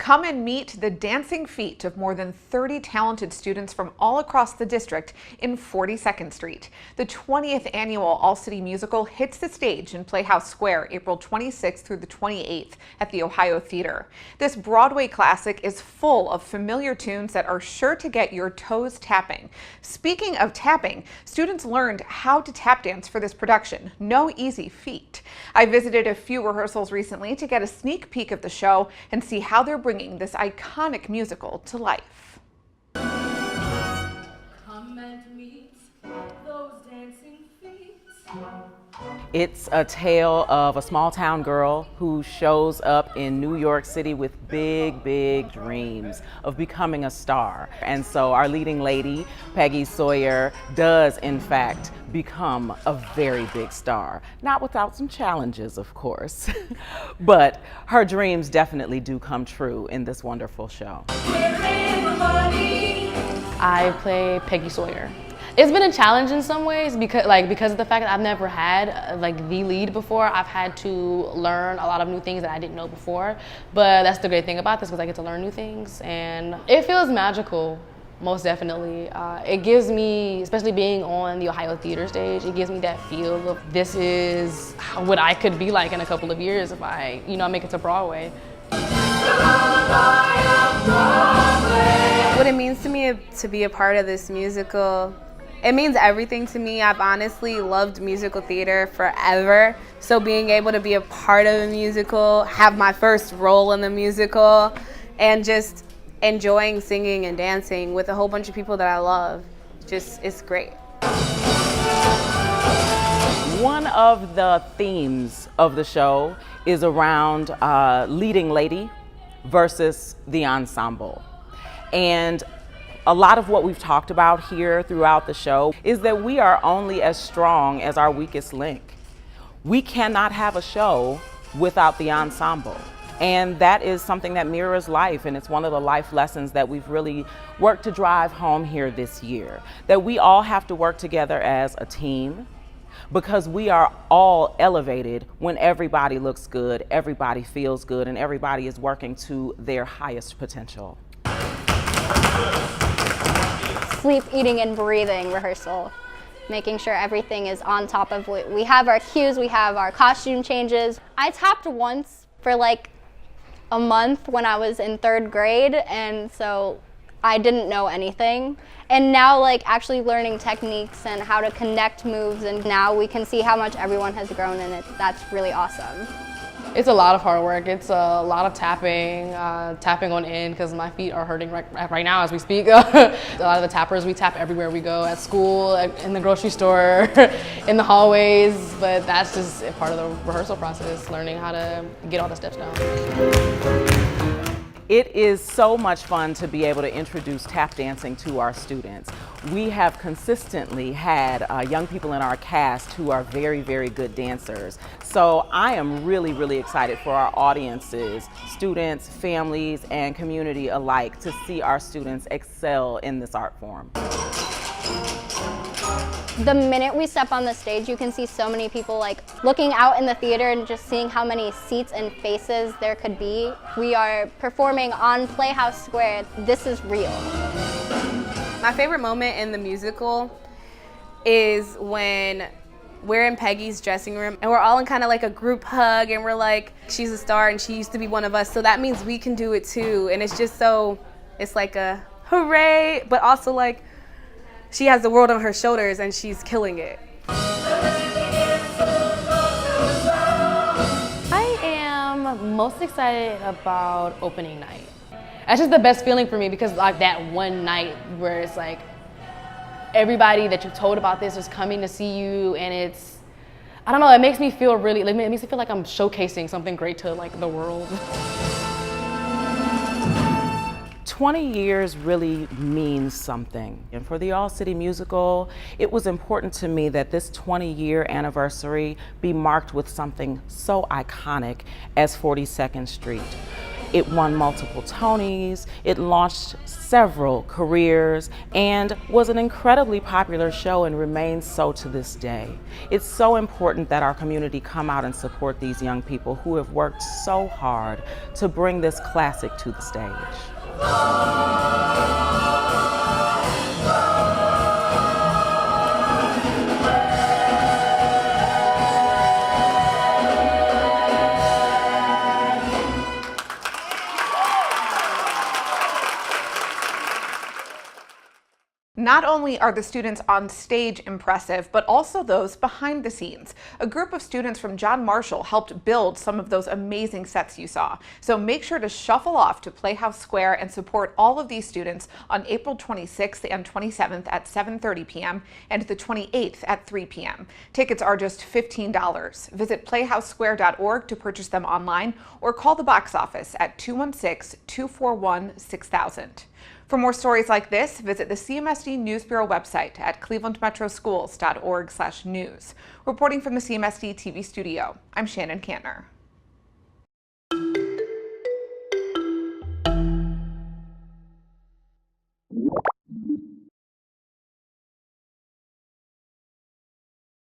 Come and meet the dancing feet of more than 30 talented students from all across the district in 42nd Street. The 20th annual All-City Musical hits the stage in Playhouse Square April 26th through the 28th at the Ohio Theater. This Broadway classic is full of familiar tunes that are sure to get your toes tapping. Speaking of tapping, students learned how to tap dance for this production. No easy feat. I visited a few rehearsals recently to get a sneak peek of the show and see how they're bringing this iconic musical to life. Come and meet those dancing feet. It's a tale of a small town girl who shows up in New York City with big, big dreams of becoming a star. And so our leading lady, Peggy Sawyer, does in fact become a very big star. Not without some challenges, of course, but her dreams definitely do come true in this wonderful show. I play Peggy Sawyer. It's been a challenge in some ways because of the fact that I've never had the lead before. I've had to learn a lot of new things that I didn't know before. But that's the great thing about this, because I get to learn new things, and it feels magical, most definitely. It gives me, especially being on the Ohio Theater stage, it gives me that feel of this is what I could be like in a couple of years if I, make it to Broadway. What it means to me to be a part of this musical, it means everything to me. I've honestly loved musical theater forever. So being able to be a part of a musical, have my first role in the musical, and just enjoying singing and dancing with a whole bunch of people that I love, it's great. One of the themes of the show is around leading lady versus the ensemble. And a lot of what we've talked about here throughout the show is that we are only as strong as our weakest link. We cannot have a show without the ensemble. And that is something that mirrors life, and it's one of the life lessons that we've really worked to drive home here this year. That we all have to work together as a team, because we are all elevated when everybody looks good, everybody feels good, and everybody is working to their highest potential. Sleep, eating, and breathing rehearsal. Making sure everything is on top of what we have, our cues, we have our costume changes. I tapped once for a month when I was in 3rd grade, and so I didn't know anything. And now actually learning techniques and how to connect moves, and now we can see how much everyone has grown, and that's really awesome. It's a lot of hard work. It's a lot of tapping on end, because my feet are hurting right now as we speak. A lot of the tappers, we tap everywhere we go, at school, in the grocery store, in the hallways, but that's just a part of the rehearsal process, learning how to get all the steps down. It is so much fun to be able to introduce tap dancing to our students. We have consistently had young people in our cast who are very, very good dancers. So I am really, really excited for our audiences, students, families, and community alike, to see our students excel in this art form. The minute we step on the stage, you can see so many people looking out in the theater and just seeing how many seats and faces there could be. We are performing on Playhouse Square. This is real. My favorite moment in the musical is when we're in Peggy's dressing room and we're all in kind of a group hug, and we're like, she's a star and she used to be one of us, so that means we can do it too. And it's just it's like a hooray, but also she has the world on her shoulders and she's killing it. I am most excited about opening night. That's just the best feeling for me, because that one night where it's everybody that you've told about this is coming to see you, and it's, I don't know, it makes me feel it makes me feel like I'm showcasing something great to the world. 20 years really means something. And for the All-City Musical, it was important to me that this 20-year anniversary be marked with something so iconic as 42nd Street. It won multiple Tonys, it launched several careers, and was an incredibly popular show and remains so to this day. It's so important that our community come out and support these young people who have worked so hard to bring this classic to the stage. Not only are the students on stage impressive, but also those behind the scenes. A group of students from John Marshall helped build some of those amazing sets you saw. So make sure to shuffle off to Playhouse Square and support all of these students on April 26th and 27th at 7:30 p.m. and the 28th at 3 p.m. Tickets are just $15. Visit playhousesquare.org to purchase them online or call the box office at 216-241-6000. For more stories like this, visit the CMSD News Bureau website at clevelandmetroschools.org/news. Reporting from the CMSD TV studio, I'm Shannon Kantner.